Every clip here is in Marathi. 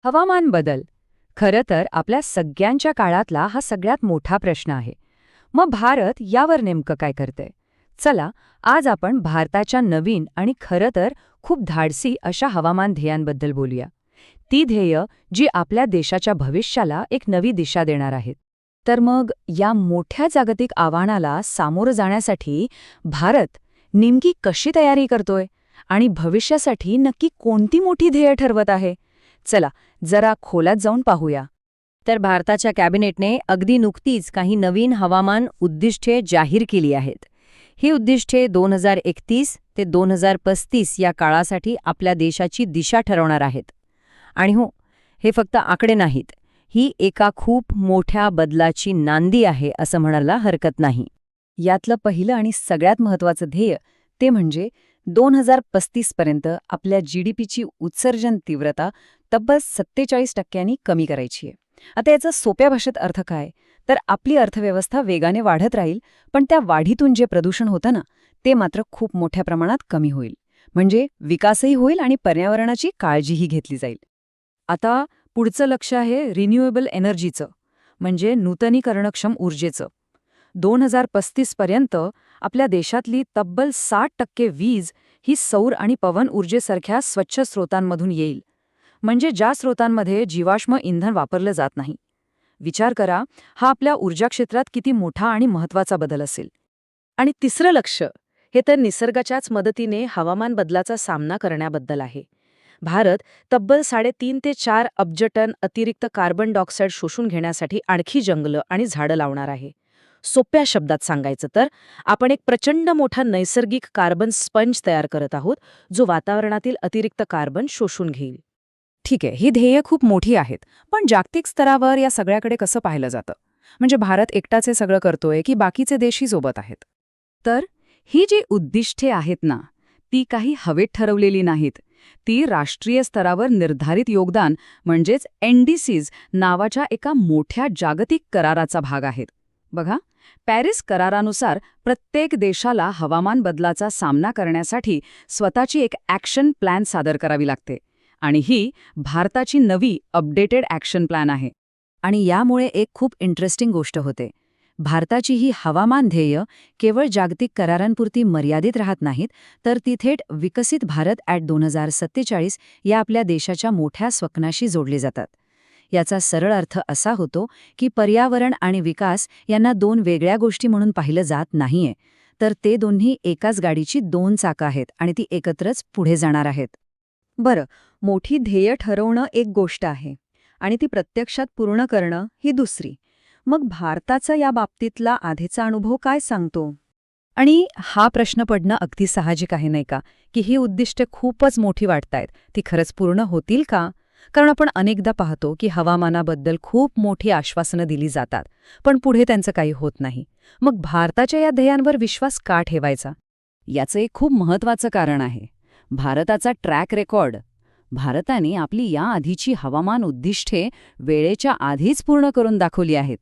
हवामान बदल खरं तर आपल्या सगळ्यांच्या काळातला हा सगळ्यात मोठा प्रश्न आहे. मग भारत यावर नेमकं काय करतंय? चला, आज आपण भारताच्या नवीन आणि खरं तर खूप धाडसी अशा हवामान ध्येयांबद्दल बोलूया. ती ध्येय जी आपल्या देशाच्या भविष्याला एक नवी दिशा देणार आहेत. तर मग या मोठ्या जागतिक आव्हानाला सामोरं जाण्यासाठी भारत नेमकी कशी तयारी करतोय आणि भविष्यासाठी नक्की कोणती मोठी ध्येय ठरवत आहे? चला जरा खोलात जाऊन पाहूया. तर भारताच्या कॅबिनेटने अगदी नुकतीच काही नवीन हवामान उद्दिष्टे जाहीर केली आहेत. ही उद्दिष्टे 2031 ते 2035 या काळासाठी आपल्या देशाची दिशा ठरवणार आहेत. आणि हो, हे फक्त आकडे नाहीत. ही एका खूप मोठ्या बदलाची नांदी आहे असं म्हणायला हरकत नाही. यातलं पहिलं आणि सगळ्यात महत्त्वाचं ध्येय ते म्हणजे 2035 पर्यंत आपल्या जीडीपीची उत्सर्जन तीव्रता तब्बल 47% कमी करायची आहे. आता याचा सोप्या भाषेत अर्थ काय? तर आपली अर्थव्यवस्था वेगाने वाढत राहील, पण त्या वाढीतून जे प्रदूषण होतं ना, ते मात्र खूप मोठ्या प्रमाणात कमी होईल. म्हणजे विकासही होईल आणि पर्यावरणाची काळजीही घेतली जाईल. आता पुढचं लक्ष आहे रिन्युएबल एनर्जीचं, म्हणजे नूतनीकरणक्षम ऊर्जेचं. 2035 पर्यंत आपल्या देशातली तब्बल 60% वीज ही सौर आणि पवन ऊर्जेसारख्या स्वच्छ स्रोतांमधून येईल. म्हणजे ज्या स्रोतांमध्ये जीवाश्म इंधन वापरलं जात नाही. विचार करा, हा आपल्या ऊर्जा क्षेत्रात किती मोठा आणि महत्त्वाचा बदल असेल. आणि तिसरं लक्ष हे तर निसर्गाच्याच मदतीने हवामान बदलाचा सामना करण्याबद्दल आहे. भारत तब्बल 3.5 ते 4 अब्ज टन अतिरिक्त कार्बन डायऑक्साईड शोषून घेण्यासाठी आणखी जंगलं आणि झाडं लावणार आहे. सोप्या शब्दात सांगायचं तर आपण एक प्रचंड मोठा नैसर्गिक कार्बन स्पंज तयार करत आहोत, जो वातावरणातील अतिरिक्त कार्बन शोषून घेईल. ठीक आहे, ही ध्येय खूप मोठी आहेत, पण जागतिक स्तरावर या सगळ्याकडे कसं पाहिलं जातं? म्हणजे भारत एकटाच हे सगळं करतोय की बाकीचे देशही सोबत आहेत? तर ही जी उद्दिष्टे आहेत ना, ती काही हवेत ठरवलेली नाहीत. ती राष्ट्रीय स्तरावर निर्धारित योगदान म्हणजेच NDCs नावाच्या एका मोठ्या जागतिक कराराचा भाग आहेत. बघा, पॅरिस करारानुसार प्रत्येक देशाला हवामान बदलाचा सामना करण्यासाठी स्वतःची एक ॲक्शन प्लॅन सादर करावी लागते. आणि ही भारताची नवी अपडेटेड ॲक्शन प्लॅन आहे. आणि यामुळे एक खूप इंटरेस्टिंग गोष्ट होते. भारताची ही हवामान ध्येय केवळ जागतिक करारांपुरती मर्यादित राहत नाहीत, तर ती थेट विकसित भारत ॲट 2047 या आपल्या देशाच्या मोठ्या स्वप्नाशी जोडली जातात. याचा सरळ अर्थ असा होतो की पर्यावरण आणि विकास यांना दोन वेगळ्या गोष्टी म्हणून पाहिलं जात नाहीये, तर ते दोन्ही एकाच गाडीची दोन चाकं आहेत आणि ती एकत्रच पुढे जाणार आहेत. बरं, मोठी ध्येय ठरवणं एक गोष्ट आहे आणि ती प्रत्यक्षात पूर्ण करणं ही दुसरी. मग भारताचा या बाबतीतला आधीचा अनुभव काय सांगतो? आणि हा प्रश्न पडणं अगदी साहजिक आहे नाही का, की ही उद्दिष्टे खूपच मोठी वाटतायत, ती खरंच पूर्ण होतील का? कारण आपण अनेकदा पाहतो की हवामानाबद्दल खूप मोठी आश्वासनं दिली जातात, पण पुढे त्यांचं काही होत नाही. मग भारताच्या या ध्येयांवर विश्वास का ठेवायचा? याचं एक खूप महत्त्वाचं कारण आहे. भारताचा ट्रॅक रेकॉर्ड. भारताने आपली या आधीची हवामान उद्दिष्टे वेळेच्या आधीच पूर्ण करून दाखवली आहेत.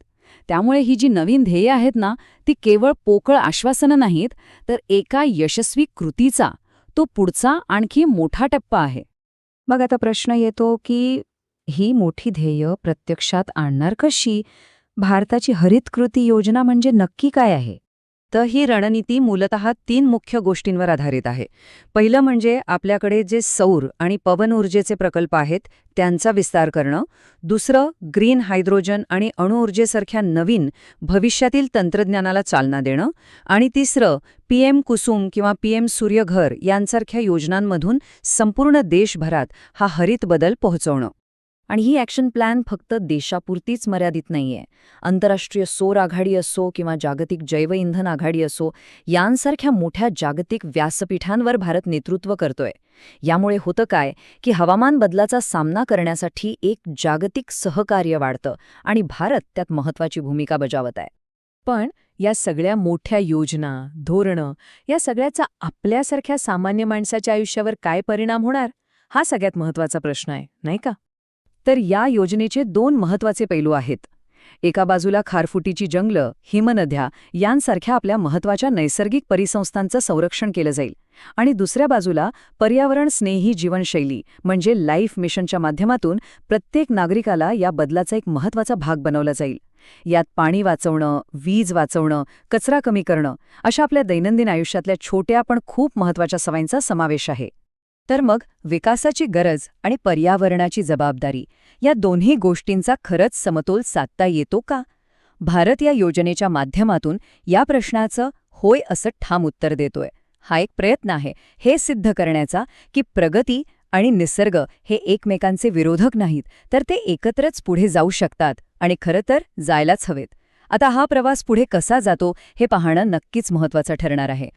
त्यामुळे ही जी नवीन ध्येय आहेत ना, ती केवळ पोकळ आश्वासनं नाहीत, तर एका यशस्वी कृतीचा तो पुढचा आणखी मोठा टप्पा आहे. मग आता प्रश्न येतो की ही मोठी ध्येय प्रत्यक्षात आणणार कशी? भारताची हरित कृती योजना म्हणजे नक्की काय आहे? तर ही रणनीती मूलतः 3 मुख्य गोष्टींवर आधारित आहे. पहिलं म्हणजे आपल्याकडे जे सौर आणि पवन ऊर्जेचे प्रकल्प आहेत त्यांचा विस्तार करणं. दुसरं ग्रीन हायड्रोजन आणि अणुऊर्जेसारख्या नवीन भविष्यातील तंत्रज्ञानाला चालना देणं. आणि तिसरं PM कुसुम किंवा PM सूर्यघर यांसारख्या योजनांमधून संपूर्ण देशभरात हा हरित बदल पोहोचवणं. आणि ही ॲक्शन प्लॅन फक्त देशापुरतीच मर्यादित नाहीये. आंतरराष्ट्रीय सौर आघाडी असो किंवा जागतिक जैवइंधन आघाडी असो, यांसारख्या मोठ्या जागतिक व्यासपीठांवर भारत नेतृत्व करतोय. यामुळे होतं काय की हवामान बदलाचा सामना करण्यासाठी एक जागतिक सहकार्य वाढतं आणि भारत त्यात महत्त्वाची भूमिका बजावत आहे. पण या सगळ्या मोठ्या योजना, धोरणं या सगळ्याचा आपल्यासारख्या सामान्य माणसाच्या आयुष्यावर काय परिणाम होणार? हा सगळ्यात महत्त्वाचा प्रश्न आहे, नाही का? तर या योजनेचे 2 महत्त्वाचे पैलू आहेत. एका बाजूला खारफुटीची जंगलं, हिमनद्या यांसारख्या आपल्या महत्त्वाच्या नैसर्गिक परिसंस्थांचं संरक्षण केलं जाईल आणि दुसऱ्या बाजूला पर्यावरण स्नेही जीवनशैली म्हणजे लाईफ मिशनच्या माध्यमातून प्रत्येक नागरिकाला या बदलाचा एक महत्त्वाचा भाग बनवला जाईल. यात पाणी वाचवणं, वीज वाचवणं, कचरा कमी करणं अशा आपल्या दैनंदिन आयुष्यातल्या छोट्या पण खूप महत्त्वाच्या सवयींचा समावेश आहे. तर मग विकासाची गरज आणि पर्यावरणाची जबाबदारी या दोन्ही गोष्टींचा खरंच समतोल साधता येतो का? भारत या योजनेच्या माध्यमातून या प्रश्नाचं होय असं ठाम उत्तर देतोय. हा एक प्रयत्न आहे हे सिद्ध करण्याचा की प्रगती आणि निसर्ग हे एकमेकांचे विरोधक नाहीत, तर ते एकत्रच पुढे जाऊ शकतात आणि खरं तर जायलाच हवेत. आता हा प्रवास पुढे कसा जातो हे पाहणं नक्कीच महत्त्वाचं ठरणार आहे.